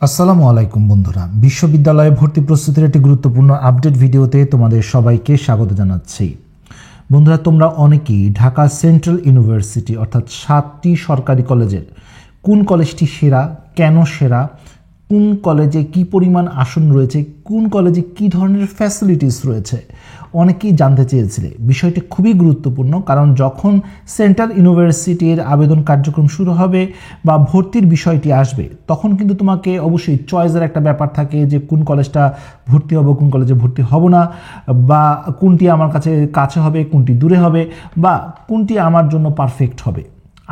আসসালামু আলাইকুম বন্ধুরা, বিশ্ববিদ্যালয়ে ভর্তি প্রস্তুতির একটি গুরুত্বপূর্ণ আপডেট ভিডিওতে তোমাদের সবাইকে স্বাগত জানাচ্ছি। বন্ধুরা, তোমরা অনেকেই ঢাকা সেন্ট্রাল ইউনিভার্সিটি অর্থাৎ 7টি সরকারি কলেজের কোন কলেজটি সেরা, কেন সেরা, কোন কলেজে কি পরিমাণ আসন রয়েছে, কোন কলেজে কি ধরনের ফ্যাসিলিটিস রয়েছে অনেকেই জানতে চেয়েছিলে। বিষয়টি খুবই গুরুত্বপূর্ণ, কারণ যখন সেন্ট্রাল ইউনিভার্সিটির আবেদন কার্যক্রম শুরু হবে বা ভর্তির বিষয়টি আসবে, তখন কিন্তু তোমাকে অবশ্যই চয়েসের একটা ব্যাপার থাকে যে কোন কলেজটা ভর্তি হবো, কোন কলেজে ভর্তি হব না, বা কোনটি আমার কাছে হবে, কোনটি দূরে হবে, বা কোনটি আমার জন্য পারফেক্ট হবে।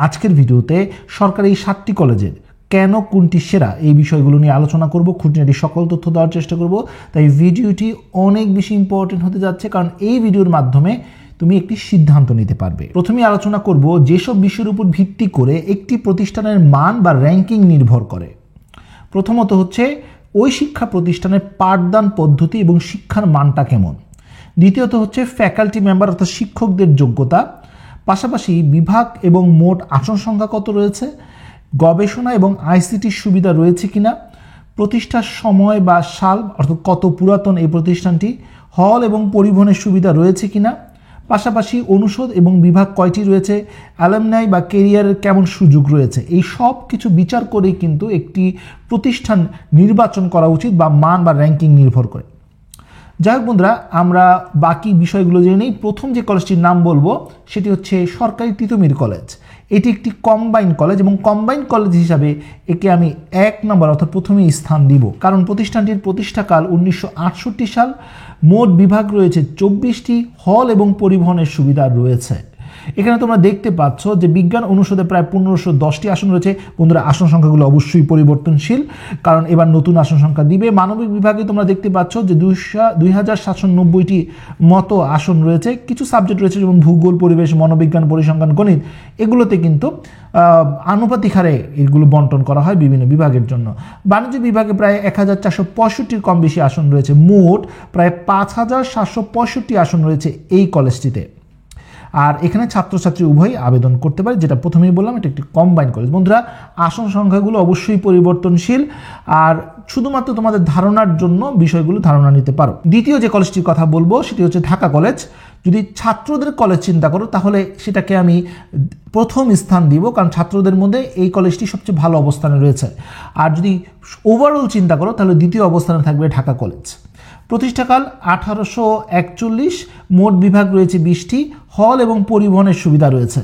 আজকের ভিডিওতে সরকারি 7টি কলেজের কেন কোনটি সেরা এই বিষয়গুলো নিয়ে আলোচনা করব, খুঁটিনাটি সকল তথ্য দেওয়ার চেষ্টা করব। তাই ভিডিওটি অনেক বেশি ইম্পর্টেন্ট হতে যাচ্ছে, কারণ এই ভিডিওর মাধ্যমে তুমি একটি সিদ্ধান্ত নিতে পারবে। প্রথমেই আলোচনা করব যেসব বিষয়ের উপর ভিত্তি করে একটি প্রতিষ্ঠানের মান বা র্যাঙ্কিং নির্ভর করে। প্রথমত হচ্ছে ওই শিক্ষা প্রতিষ্ঠানের পাঠদান পদ্ধতি এবং শিক্ষার মানটা কেমন। দ্বিতীয়ত হচ্ছে ফ্যাকাল্টি মেম্বার অর্থাৎ শিক্ষকদের যোগ্যতা, পাশাপাশি বিভাগ এবং মোট আসন সংখ্যা কত রয়েছে, গবেষণা এবং আইসিটির সুবিধা রয়েছে কিনা, প্রতিষ্ঠার সময় বা সাল অর্থাৎ কত পুরাতন এই প্রতিষ্ঠানটি, হল এবং পরিবহনের সুবিধা রয়েছে কিনা, পাশাপাশি অনুষদ এবং বিভাগ কয়টি রয়েছে, অ্যালামনাই বা কেরিয়ারের কেমন সুযোগ রয়েছে। এই সব কিছু বিচার করেই কিন্তু একটি প্রতিষ্ঠান নির্বাচন করা উচিত বা মান বা র্যাঙ্কিং নির্ভর করে। যাই হোক বন্ধুরা, আমরা বাকি বিষয়গুলো জেনে নেই। প্রথম যে কলেজটির নাম বলবো সেটি হচ্ছে সরকারি তিতুমির কলেজ। এটি একটি কম্বাইন্ড কলেজ এবং কম্বাইন্ড কলেজ হিসাবে একে আমি 1 নম্বর অর্থাৎ প্রথমে স্থান দিব, কারণ প্রতিষ্ঠানটির প্রতিষ্ঠাকাল 1968 সাল। মোট বিভাগ রয়েছে 24টি, হল এবং পরিবহনের সুবিধা রয়েছে। এখানে তোমরা দেখতে পাচ্ছ যে বিজ্ঞান অনুষদে প্রায় 1510টি আসন রয়েছে। বন্ধুরা, আসন সংখ্যাগুলো অবশ্যই পরিবর্তনশীল, কারণ এবার নতুন আসন সংখ্যা দিবে। মানবিক বিভাগে তোমরা দেখতে পাচ্ছ যে 2790টি মতো আসন রয়েছে। কিছু সাবজেক্ট রয়েছে যেমন ভূগোল, পরিবেশ, মনোবিজ্ঞান, পরিসংখ্যান, গণিত, এগুলোতে কিন্তু আনুপাতিক হারে এগুলো বন্টন করা হয় বিভিন্ন বিভাগের জন্য। বাণিজ্য বিভাগে প্রায় 1765-র কম বেশি আসন রয়েছে। মোট প্রায় 5765 আসন রয়েছে এই কলেজটিতে। আর এখানে ছাত্রছাত্রী উভয়ই আবেদন করতে পারে, যেটা প্রথমেই বললাম এটা একটি কম্বাইন্ড কলেজ। বন্ধুরা, আসন সংখ্যাগুলো অবশ্যই পরিবর্তনশীল, আর শুধুমাত্র তোমাদের ধারণার জন্য বিষয়গুলো ধারণা নিতে পারো। দ্বিতীয় যে কলেজটির কথা বলবো সেটি হচ্ছে ঢাকা কলেজ। যদি ছাত্রদের কলেজ চিন্তা করো তাহলে সেটাকে আমি প্রথম স্থান দিব, কারণ ছাত্রদের মধ্যে এই কলেজটি সবচেয়ে ভালো অবস্থানে রয়েছে। আর যদি ওভারঅল চিন্তা করো তাহলে দ্বিতীয় অবস্থানে থাকবে ঢাকা কলেজ। প্রতিষ্ঠাকাল 1841, মোট বিভাগ রয়েছে 20টি, হল এবং পরিবহনের সুবিধা রয়েছে।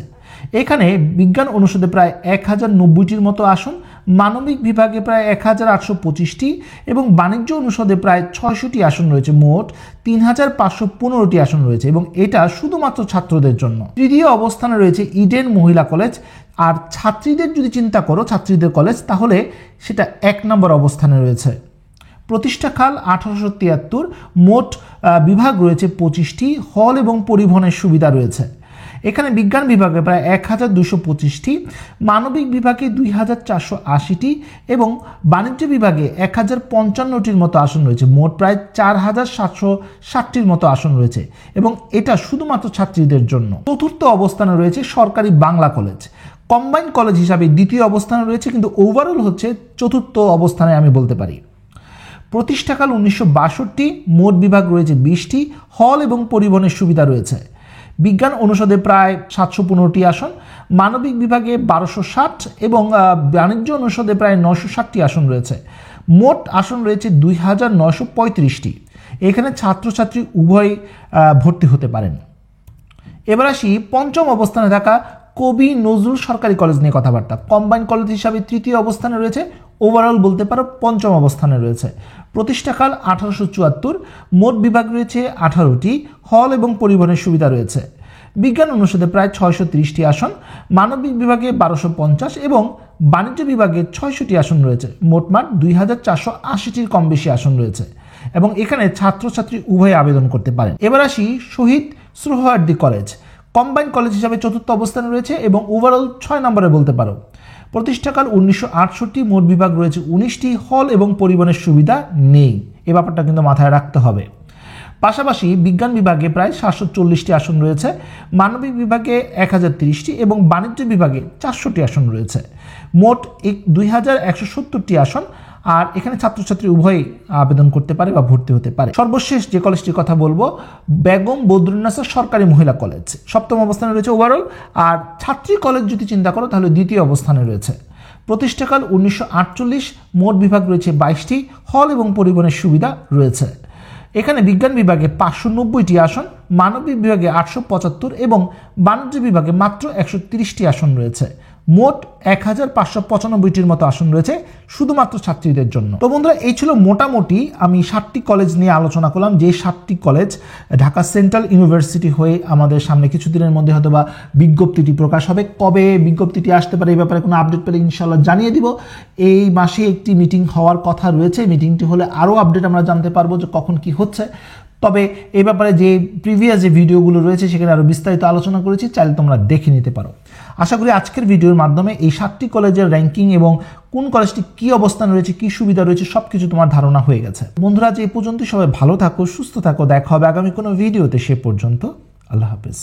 এখানে বিজ্ঞান অনুষদে প্রায় 1090টির মতো আসন, মানবিক বিভাগে প্রায় 1825টি এবং বাণিজ্য অনুষদে প্রায় 600টি আসন রয়েছে। মোট 3515টি আসন রয়েছে এবং এটা শুধুমাত্র ছাত্রদের জন্য। তৃতীয় অবস্থানে রয়েছে ইডেন মহিলা কলেজ। আর ছাত্রীদের যদি চিন্তা করো, ছাত্রীদের কলেজ, তাহলে সেটা 1 নম্বর অবস্থানে রয়েছে। প্রতিষ্ঠাকাল 1873, মোট বিভাগ রয়েছে 25টি, হল এবং পরিবহনের সুবিধা রয়েছে। এখানে বিজ্ঞান বিভাগে প্রায় 1225টি, মানবিক বিভাগে 2480টি এবং বাণিজ্য বিভাগে 1055টির মতো আসন রয়েছে। মোট প্রায় 4760টির মতো আসন রয়েছে এবং এটা শুধুমাত্র ছাত্রীদের জন্য। চতুর্থ অবস্থানে রয়েছে সরকারি বাংলা কলেজ। কম্বাইন্ড কলেজ হিসাবে দ্বিতীয় অবস্থানে রয়েছে, কিন্তু ওভারঅল হচ্ছে চতুর্থ অবস্থানে আমি বলতে পারি। প্রতিষ্ঠাকাল 1962, মোট বিভাগ রয়েছে 20টি, হল এবং পরিবহনের সুবিধা রয়েছে। বিজ্ঞান অনুষদে প্রায় 715টি আসন, মানবিক বিভাগে 1260 এবং বাণিজ্য অনুষদে প্রায় 960টি আসন রয়েছে। মোট আসন রয়েছে 2935টি। এখানে ছাত্রছাত্রী উভয় ভর্তি হতে পারেন। এবার আসি পঞ্চম অবস্থানে থাকা কবি নজরুল সরকারি কলেজ নিয়ে কথাবার্তা। কম্বাইন্ড কলেজ হিসাবে তৃতীয় অবস্থানে রয়েছে, ওভারঅল বলতে পারো পঞ্চম অবস্থানে রয়েছে। প্রতিষ্ঠাকাল 1874, মোট বিভাগ রয়েছে 18টি, হল এবং পরিবহনের সুবিধা রয়েছে। বিজ্ঞান অনুষদে প্রায় 630টি আসন, মানবিক বিভাগে 1250 এবং বাণিজ্য বিভাগে 600টি আসন রয়েছে। মোটমাট 2480টির কম বেশি আসন রয়েছে এবং এখানে ছাত্রছাত্রী উভয় আবেদন করতে পারেন। এবার আসি Shaheed Suhrawardy college. Combined college হিসাবে চতুর্থ অবস্থানে রয়েছে এবং ওভারঅল 6 নম্বরে বলতে পারো। প্রতিষ্ঠাকাল 1968, মোট বিভাগ রয়েছে 19টি, হল এবং পরিবহনের সুবিধা নেই। এ ব্যাপারটা কিন্তু মাথায় রাখতে হবে। পাশাপাশি বিজ্ঞান বিভাগে প্রায় 740টি আসন রয়েছে, মানবিক বিভাগে 1030টি এবং বাণিজ্য বিভাগে 400টি আসন রয়েছে। মোট 2170টি আসন আর এখানে ছাত্রছাত্রী উভয়ই আবেদন করতে পারে বা ভর্তি হতে পারে। সর্বশেষ যে কলেজটির কথা বলবো, বেগম বদরুন্নেসা সরকারি মহিলা কলেজ 7ম অবস্থানে রয়েছে ওভারঅল। আর ছাত্রী কলেজ যদি চিন্তা করো তাহলে 2য় অবস্থানে রয়েছে। প্রতিষ্ঠাকাল 1948, মোট বিভাগ রয়েছে 22টি, হল এবং পরিবহনের সুবিধা রয়েছে। এখানে বিজ্ঞান বিভাগে 590টি আসন, মানবিক বিভাগে 875 এবং বাণিজ্য বিভাগে মাত্র 130টি আসন রয়েছে। মোট 1595টির মতো আসন রয়েছে শুধুমাত্র ছাত্রীদের জন্য। তো বন্ধুরা, এই ছিল মোটামুটি আমি 7টি কলেজ নিয়ে আলোচনা করলাম, যে 7টি কলেজ ঢাকা সেন্ট্রাল ইউনিভার্সিটি হয়ে আমাদের সামনে কিছুদিনের মধ্যে হয়তো বা বিজ্ঞপ্তিটি প্রকাশ হবে। কবে বিজ্ঞপ্তিটি আসতে পারে এই ব্যাপারে কোনো আপডেট পেলে ইনশাল্লাহ জানিয়ে দিব। এই মাসে একটি মিটিং হওয়ার কথা রয়েছে, মিটিংটি হলে আরও আপডেট আমরা জানতে পারবো যে কখন কি হচ্ছে। তবে এই ব্যাপারে যে প্রিভিয়াস যে ভিডিওগুলো রয়েছে সেখানে আরও বিস্তারিত আলোচনা করেছি, চাইলে তোমরা দেখে নিতে পারো। আশা করি আজকের ভিডিওর মাধ্যমে এই 7টি কলেজের র্যাঙ্কিং এবং কোন কলেজটি কী অবস্থান রয়েছে, কী সুবিধা রয়েছে সব কিছু তোমার ধারণা হয়ে গেছে। বন্ধুরা, আজ এই পর্যন্ত, সবাই ভালো থাকো, সুস্থ থাকো, দেখা হবে আগামী কোনো ভিডিওতে। সে পর্যন্ত আল্লাহ হাফেজ।